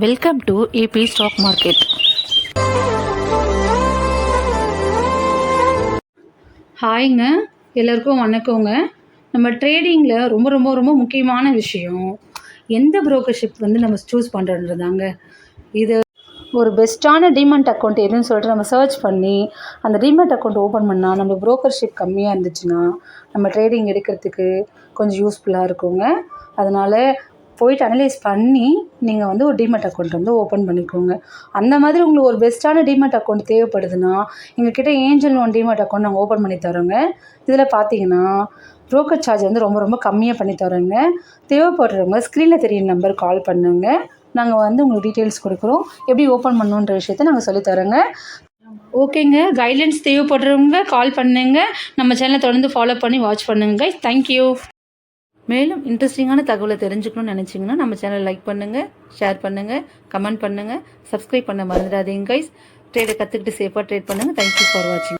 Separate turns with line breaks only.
Welcome to AB stock market. ஹாய்ங்க, எல்லாருக்கும் வணக்கங்க. நம்ம ட்ரேடிங்கில் ரொம்ப ரொம்ப ரொம்ப முக்கியமான விஷயம் எந்த புரோக்கர்ஷிப் நம்ம சூஸ் பண்ணுறதுதாங்க. இது ஒரு பெஸ்ட்டான டிமெண்ட் அக்கௌண்ட் எதுன்னு சொல்லிட்டு நம்ம சர்ச் பண்ணி அந்த டிமெண்ட் அக்கௌண்ட் ஓப்பன் பண்ணால் நம்ம புரோக்கர்ஷிப் கம்மியாக இருந்துச்சுன்னா நம்ம ட்ரேடிங் எடுக்கிறதுக்கு கொஞ்சம் யூஸ்ஃபுல்லாக இருக்குங்க. அதனால் போயிட்டு அனலைஸ் பண்ணி நீங்கள் ஒரு டிமெட் அக்கௌண்ட் ஓப்பன் பண்ணிக்கோங்க. அந்த மாதிரி உங்களுக்கு ஒரு பெஸ்ட்டான டிமெட் அக்கௌண்ட் தேவைப்படுதுன்னா எங்ககிட்ட ஏஞ்சல் லோன் டிமெட் அக்கௌண்ட் நாங்கள் ஓப்பன் பண்ணி தரோங்க. இதில் பார்த்தீங்கன்னா ப்ரோக்கர் சார்ஜ் ரொம்ப ரொம்ப கம்மியாக பண்ணி தரோங்க. தேவைப்படுறவங்க ஸ்க்ரீனில் தெரியுற நம்பர் கால் பண்ணுங்க. நாங்கள் உங்களுக்கு டீட்டெயில்ஸ் கொடுக்குறோம். எப்படி ஓப்பன் பண்ணணுன்ற விஷயத்த நாங்கள் சொல்லித்தரோங்க. ஓகேங்க, கைட்லைன்ஸ் தேவைப்படுறவங்க கால் பண்ணுங்க. நம்ம சேனலை தொடர்ந்து ஃபாலோ பண்ணி வாட்ச் பண்ணுங்க கைஸ். தேங்க்யூ. மேலும் இன்ட்ரெஸ்டிங்கான தகவலை தெரிஞ்சுக்கணும்னு நினச்சிங்கன்னா நம்ம சேனலை லைக் பண்ணுங்கள், ஷேர் பண்ணுங்கள், கமெண்ட் பண்ணுங்கள், சப்ஸ்கிரைப் பண்ண மறந்துடாதீங்க கைஸ். ட்ரேடை கற்றுக்கிட்டு சேஃபாக ட்ரேட் பண்ணுங்கள். தேங்க்யூ ஃபார் வாட்சிங்.